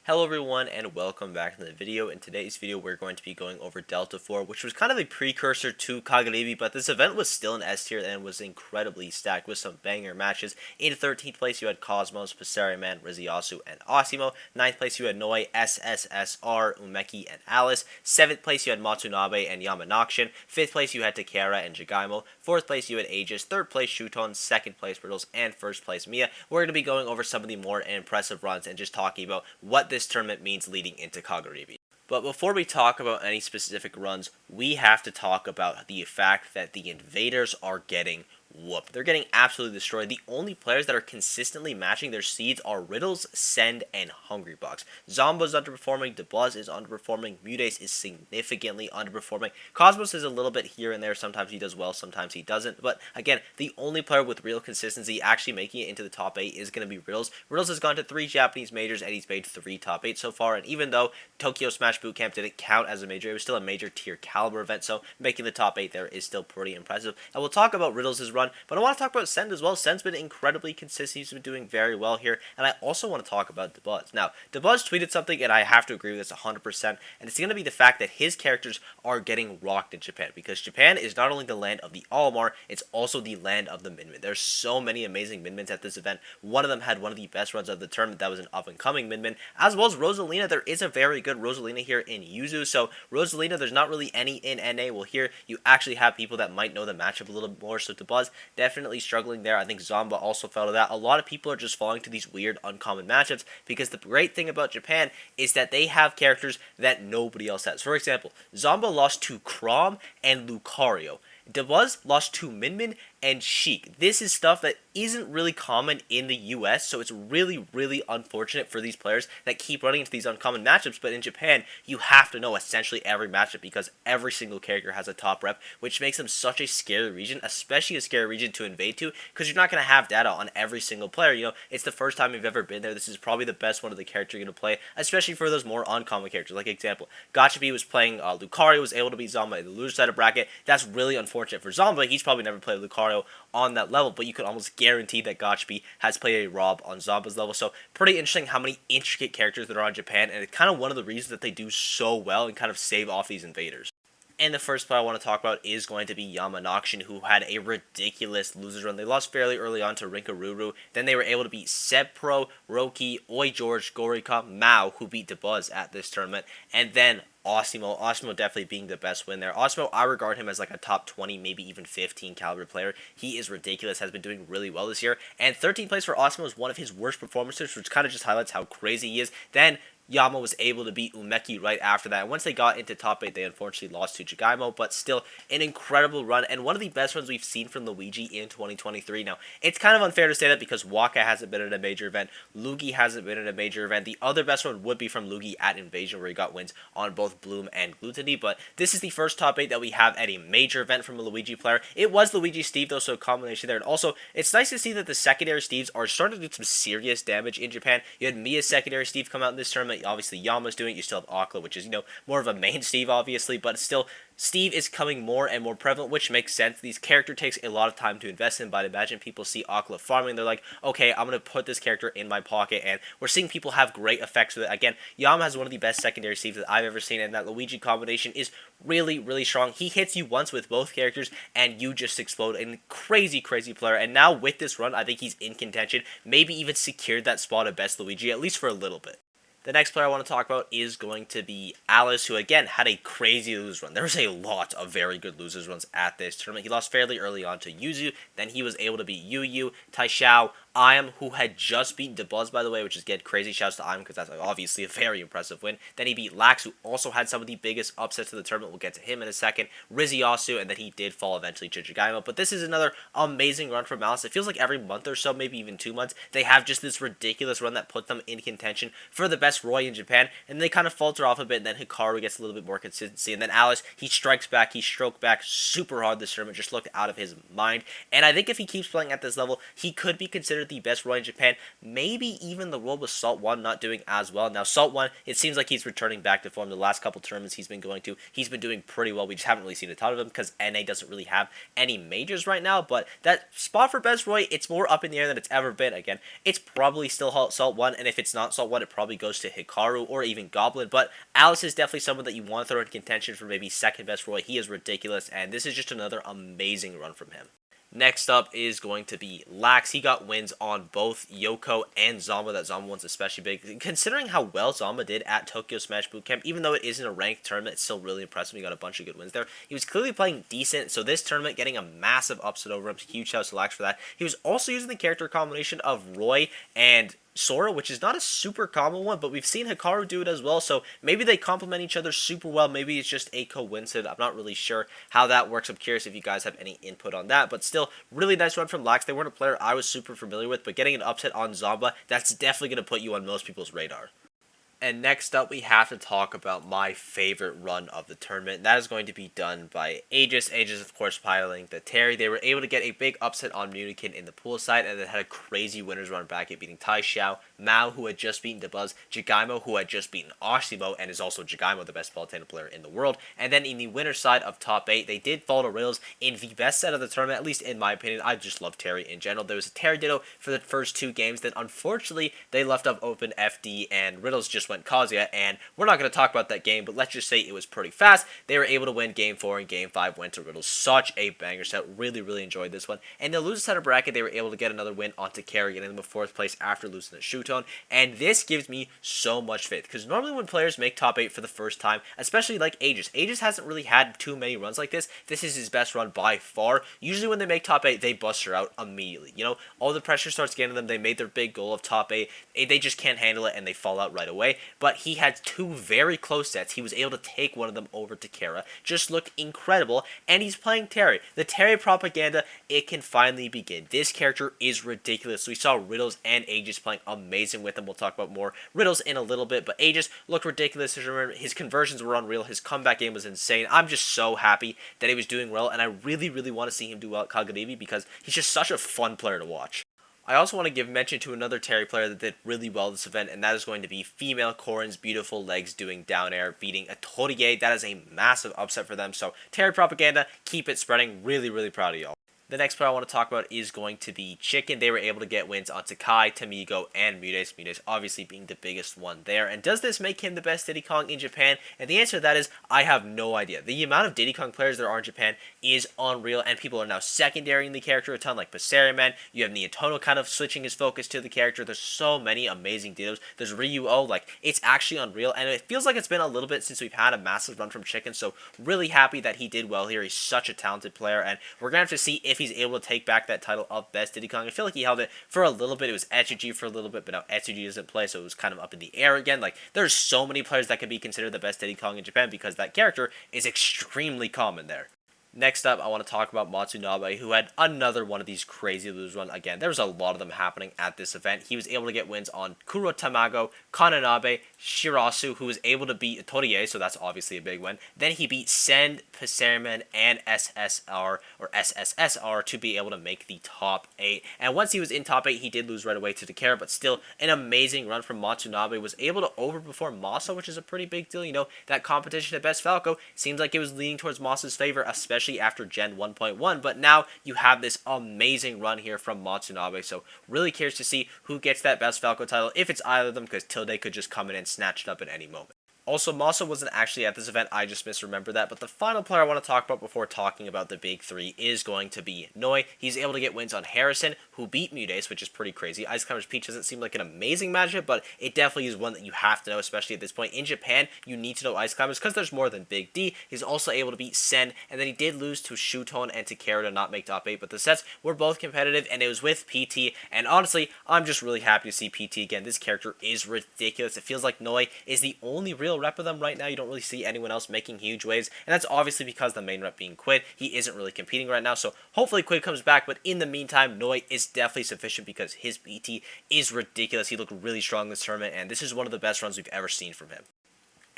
Hello everyone and welcome back to the video. In today's video we're going to be going over Delta 4, which was kind of a precursor to Kagaribi, but this event was still in S tier and was incredibly stacked with some banger matches. In 13th place you had Cosmos, Passeriman, Riziasu, and Osimo. 9th place you had Noi, SSSR, Umeki, and Alice. 7th place you had Matsunabe and Yamanakshin. 5th place you had Takara and Jagaimo. 4th place you had Aegis. 3rd place Shuton. 2nd place Riddles, and 1st place Miya. We're going to be going over some of the more impressive runs and just talking about what this tournament means leading into Kagaribi. But before we talk about any specific runs, we have to talk about the fact that the invaders are getting whooped. They're getting absolutely destroyed. The only players that are consistently matching their seeds are Riddles, Send, and Hungrybox. Zomba's underperforming, DeBuzz is underperforming, Mudace is significantly underperforming. Cosmos is a little bit here and there. Sometimes he does well, sometimes he doesn't. But again, the only player with real consistency actually making it into the top 8 is going to be Riddles. Riddles has gone to 3 Japanese majors and he's made 3 top 8 so far. And even though Tokyo Smash Bootcamp didn't count as a major, it was still a major tier caliber event. So making the top 8 there is still pretty impressive. And we'll talk about Riddles' run, but I want to talk about Send as well. Send's been incredibly consistent. He's been doing very well here. And I also want to talk about DeBuzz. Now, DeBuzz tweeted something, and I have to agree with this 100%. And it's going to be the fact that his characters are getting rocked in Japan. Because Japan is not only the land of the Olimar, it's also the land of the Min Min. There's so many amazing Min Mins at this event. One of them had one of the best runs of the tournament. That was an up-and-coming Min Min. As well as Rosalina. There is a very good Rosalina here in Yuzu. So Rosalina, there's not really any in NA. Well, here you actually have people that might know the matchup a little bit more. So DeBuzz definitely struggling there. I think Zomba also fell to that. A lot of people are just falling to these weird uncommon matchups because the great thing about Japan is that they have characters that nobody else has. For example, Zomba lost to Chrom and Lucario. DeBuzz lost to Min Min and Sheik. This is stuff that isn't really common in the US, so it's really, really unfortunate for these players that keep running into these uncommon matchups. But in Japan, you have to know essentially every matchup because every single character has a top rep, which makes them such a scary region, especially a scary region to invade to, because you're not going to have data on every single player. You know, it's the first time you've ever been there. This is probably the best one of the characters you're going to play, especially for those more uncommon characters. Like example, Gachabi was playing Lucario, was able to beat Zomba in the loser side of bracket. That's really unfortunate for Zomba. He's probably never played Lucario on that level, but you could almost guarantee that Gachabi has played a Rob on Zomba's level. So pretty interesting how many intricate characters there are in Japan, and it's kind of one of the reasons that they do so well and kind of save off these invaders. And the first player I want to talk about is going to be Yamanakshin, who had a ridiculous losers run. They lost fairly early on to Rinkaruru. Then they were able to beat Sebpro, Roki, Oi George, Gorika, Mao, who beat DeBuzz at this tournament. And then Osimo. Osimo definitely being the best win there. Osimo, I regard him as like a top 20, maybe even 15 caliber player. He is ridiculous, has been doing really well this year. And 13th place for Osimo is one of his worst performances, which kind of just highlights how crazy he is. Then Yama was able to beat Umeki right after that. Once they got into top 8, they unfortunately lost to Jagaimo, but still an incredible run and one of the best runs we've seen from Luigi in 2023. Now, it's kind of unfair to say that because Waka hasn't been in a major event, Luigi hasn't been in a major event. The other best one would be from Luigi at Invasion, where he got wins on both Bloom and Gluttony, but this is the first top 8 that we have at a major event from a Luigi player. It was Luigi Steve, though, so a combination there. And also, it's nice to see that the secondary Steves are starting to do some serious damage in Japan. You had Mia's secondary Steve come out in this tournament. Obviously, Yama's doing it. You still have Akla, which is, you know, more of a main Steve, obviously, but still, Steve is coming more and more prevalent, which makes sense. These character takes a lot of time to invest in, but imagine people see Akla farming, they're like, okay, I'm going to put this character in my pocket, and we're seeing people have great effects with it. Again, Yama has one of the best secondary Steves that I've ever seen, and that Luigi combination is really, really strong. He hits you once with both characters, and you just explode. A crazy, crazy player, and now with this run, I think he's in contention, maybe even secured that spot of best Luigi, at least for a little bit. The next player I want to talk about is going to be Alice, who again had a crazy lose run. There was a lot of very good losers runs at this tournament. He lost fairly early on to Yuzu, then he was able to beat Yu, Taishao, Iam, who had just beaten DeBuzz, by the way, which is good. Crazy shouts to Iam because that's obviously a very impressive win. Then he beat Lax, who also had some of the biggest upsets of the tournament. We'll get to him in a second. Riziasu, and then he did fall eventually to Jagaimo. But this is another amazing run from Alice. It feels like every month or so, maybe even 2 months, they have just this ridiculous run that puts them in contention for the best Roy in Japan. And they kind of falter off a bit, and then Hikaru gets a little bit more consistency. And then Alice, he strikes back, he stroked back super hard this tournament, just looked out of his mind. And I think if he keeps playing at this level, he could be considered the best Roy in Japan. Maybe even the world with Salt 1 not doing as well. Now, Salt 1, it seems like he's returning back to form. The last couple tournaments he's been going to, he's been doing pretty well. We just haven't really seen a ton of him because NA doesn't really have any majors right now. But that spot for best Roy, it's more up in the air than it's ever been. Again, it's probably still Salt 1, and if it's not Salt 1, it probably goes to Hikaru or even Goblin. But Alice is definitely someone that you want to throw in contention for maybe second best Roy. He is ridiculous, and this is just another amazing run from him. Next up is going to be Lax. He got wins on both Yoko and Zamba. That Zamba one's especially big. Considering how well Zamba did at Tokyo Smash Bootcamp, even though it isn't a ranked tournament, it's still really impressive. He got a bunch of good wins there. He was clearly playing decent, so this tournament getting a massive upset over him. Huge shout out to Lax for that. He was also using the character combination of Roy and Sora, which is not a super common one, but we've seen Hikaru do it as well, so maybe they complement each other super well. Maybe it's just a coincidence. I'm not really sure how that works. I'm curious if you guys have any input on that, but still, really nice run from Lax. They weren't a player I was super familiar with, but getting an upset on Zamba, that's definitely going to put you on most people's radar. And next up, we have to talk about my favorite run of the tournament. That is going to be done by Aegis. Aegis, of course, piloting the Terry. They were able to get a big upset on Munikin in the pool side, and then had a crazy winner's run back at beating Tai Xiao, Mao, who had just beaten Dabuz, Jigaimo, who had just beaten Oshimo, and is also Jigaimo, the best Palutena player in the world. And then in the winner's side of top 8, they did fall to Riddles in the best set of the tournament, at least in my opinion. I just love Terry in general. There was a Terry Ditto for the first 2 games, then unfortunately, they left up open FD, and Riddles just went Kazuya, and we're not going to talk about that game, but let's just say it was pretty fast. They were able to win Game 4, and Game 5 went to Riddles. Such a banger set. Really, really enjoyed this one. And they'll lose a set of bracket. They were able to get another win onto Carry, getting them in 4th place after losing to Shuton, and this gives me so much faith, because normally when players make top 8 for the first time, especially like Aegis hasn't really had too many runs like this. This is his best run by far. Usually when they make top 8, they bust her out immediately. You know, all the pressure starts getting them. They made their big goal of top 8. They just can't handle it, and they fall out right away. But he had 2 very close sets. He was able to take one of them over to Kara. Just looked incredible, and he's playing Terry. The Terry propaganda, it can finally begin. This character is ridiculous. We saw Riddles and Aegis playing amazing with him. We'll talk about more Riddles in a little bit, but Aegis looked ridiculous. His conversions were unreal. His comeback game was insane. I'm just so happy that he was doing well, and I really, really want to see him do well at Kagaribi because he's just such a fun player to watch. I also want to give mention to another Terry player that did really well this event, and that is going to be female Corrin's beautiful legs doing down air, beating a Torie. That is a massive upset for them. So Terry propaganda, keep it spreading. Really, really proud of y'all. The next player I want to talk about is going to be Chicken. They were able to get wins on Takai, Tamigo, and Mudes. Mudes obviously being the biggest one there. And does this make him the best Diddy Kong in Japan? And the answer to that is, I have no idea. The amount of Diddy Kong players there are in Japan is unreal, and people are now secondarying the character a ton, like Passeriman. You have Niatono kind of switching his focus to the character. There's so many amazing Dittos. There's Ryuo, like, it's actually unreal, and it feels like it's been a little bit since we've had a massive run from Chicken, so really happy that he did well here. He's such a talented player, and we're going to have to see if he's able to take back that title of best Diddy Kong. I feel like he held it for a little bit. It was Etsuji for a little bit, but now Etsuji doesn't play, so it was kind of up in the air again. Like, there's so many players that can be considered the best Diddy Kong in Japan because that character is extremely common there. Next up, I want to talk about Matsunabe, who had another one of these crazy lose run. Again, there was a lot of them happening at this event. He was able to get wins on Kuro Tamago, Kananabe, Shirasu, who was able to beat Torie, so that's obviously a big win. Then he beat Send, Passeriman, and SSR to be able to make the top 8. And once he was in top 8, he did lose right away to Takara, but still an amazing run from Matsunabe. Was able to overperform Masa, which is a pretty big deal. You know, that competition at Best Falco seems like it was leaning towards Masa's favor, especially after Gen 1.1, but now you have this amazing run here from Matsunabe, so really curious to see who gets that Best Falco title, if it's either of them, because Tilde could just come in and snatch it up at any moment. Also, Masa wasn't actually at this event, I just misremembered that, but the final player I want to talk about before talking about the big 3 is going to be Noi. He's able to get wins on Harrison, who beat Mudes, which is pretty crazy. Ice Climbers Peach doesn't seem like an amazing matchup, but it definitely is one that you have to know, especially at this point. In Japan, you need to know Ice Climbers because there's more than Big D. He's also able to beat Sen, and then he did lose to Shuton and to Kara to not make top 8, but the sets were both competitive, and it was with PT, and honestly, I'm just really happy to see PT again. This character is ridiculous. It feels like Noi is the only real rep of them right now. You don't really see anyone else making huge waves, and that's obviously because the main rep being Quid. He isn't really competing right now, so hopefully Quid comes back, but in the meantime, Noi is definitely sufficient because his PT is ridiculous. He looked really strong this tournament, and this is one of the best runs we've ever seen from him.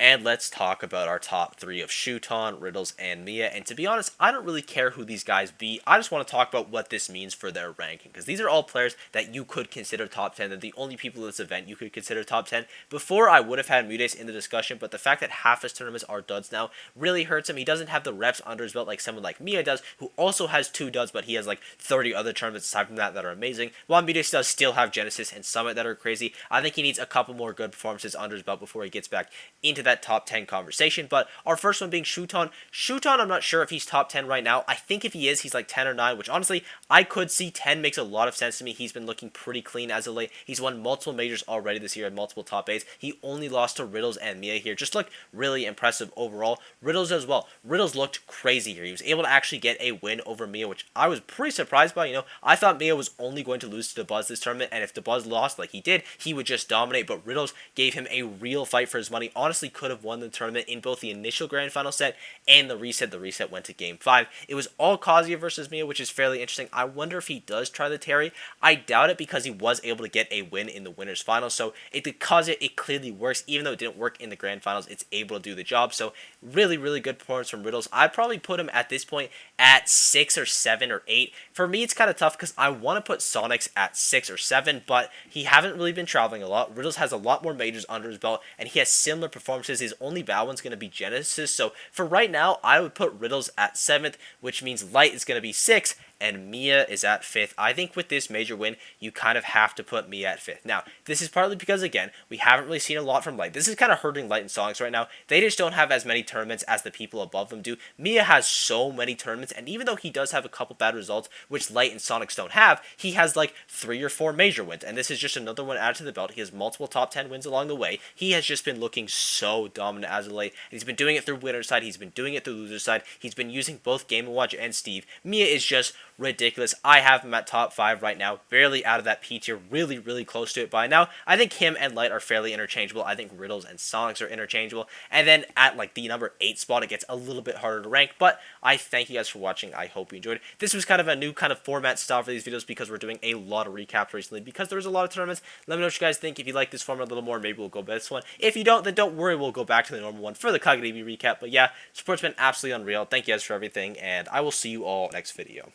and let's talk about our top 3 of Shuton, Riddles, and Miya. And to be honest, I don't really care who these guys be. I just want to talk about what this means for their ranking, because these are all players that you could consider top 10. They're the only people in this event you could consider top 10. Before, I would have had Mudes in the discussion, but the fact that half his tournaments are duds now really hurts him. He doesn't have the reps under his belt like someone like Miya does, who also has 2 duds, but he has like 30 other tournaments aside from that are amazing. While Mudes does still have Genesis and Summit that are crazy, I think he needs a couple more good performances under his belt before he gets back into that top 10 conversation. But our first one being Shuton. Shuton, I'm not sure if he's top 10 right now. I think if he is, he's like 10 or 9, which honestly, I could see 10 makes a lot of sense to me. He's been looking pretty clean as of late. He's won multiple majors already this year and multiple top 8s. He only lost to Riddles and Miya here. Just looked really impressive overall. Riddles as well. Riddles looked crazy here. He was able to actually get a win over Miya, which I was pretty surprised by. You know, I thought Miya was only going to lose to DeBuzz this tournament, and if DeBuzz lost like he did, he would just dominate, but Riddles gave him a real fight for his money. Honestly, could have won the tournament in both the initial grand final set and the reset. The reset went to game 5. It was all Kazuya versus Miya, which is fairly interesting. I wonder if he does try the Terry. I doubt it, because he was able to get a win in the winners final, so the Kazuya, it clearly works. Even though it didn't work in the grand finals, it's able to do the job. So really, really good performance from Riddles. I'd probably put him at this point at 6 or 7 or 8. For me, it's kind of tough because I want to put Sonics at 6 or 7, but he haven't really been traveling a lot. Riddles has a lot more majors under his belt, and he has similar performances. His only bad one's going to be Genesis. So for right now, I would put Riddles at 7th, which means Light is going to be 6th, and Miya is at 5th. I think with this major win, you kind of have to put Miya at 5th. Now, this is partly because, again, we haven't really seen a lot from Light. This is kind of hurting Light and Sonics right now. They just don't have as many tournaments as the people above them do. Miya has so many tournaments, and even though he does have a couple bad results, which Light and Sonics don't have, he has like 3 or 4 major wins, and this is just another one added to the belt. He has multiple top 10 wins along the way. He has just been looking so dominant as of late. He's been doing it through winner's side. He's been doing it through loser's side. He's been using both Game & Watch and Steve. Miya is just ridiculous. I have him at top 5 right now, barely out of that P tier, really, really close to it by now. I think him and Light are fairly interchangeable. I think Riddles and Sonics are interchangeable. And then at like the number 8 spot, it gets a little bit harder to rank, but I thank you guys for watching. I hope you enjoyed. This was kind of a new kind of format style for these videos because we're doing a lot of recaps recently because there's a lot of tournaments. Let me know what you guys think. If you like this format a little more, maybe we'll go by this one. If you don't, then don't worry, we'll go back to the normal one for the kagaribi recap. But yeah, support's been absolutely unreal. Thank you guys for everything, and I will see you all next video.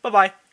Bye-bye.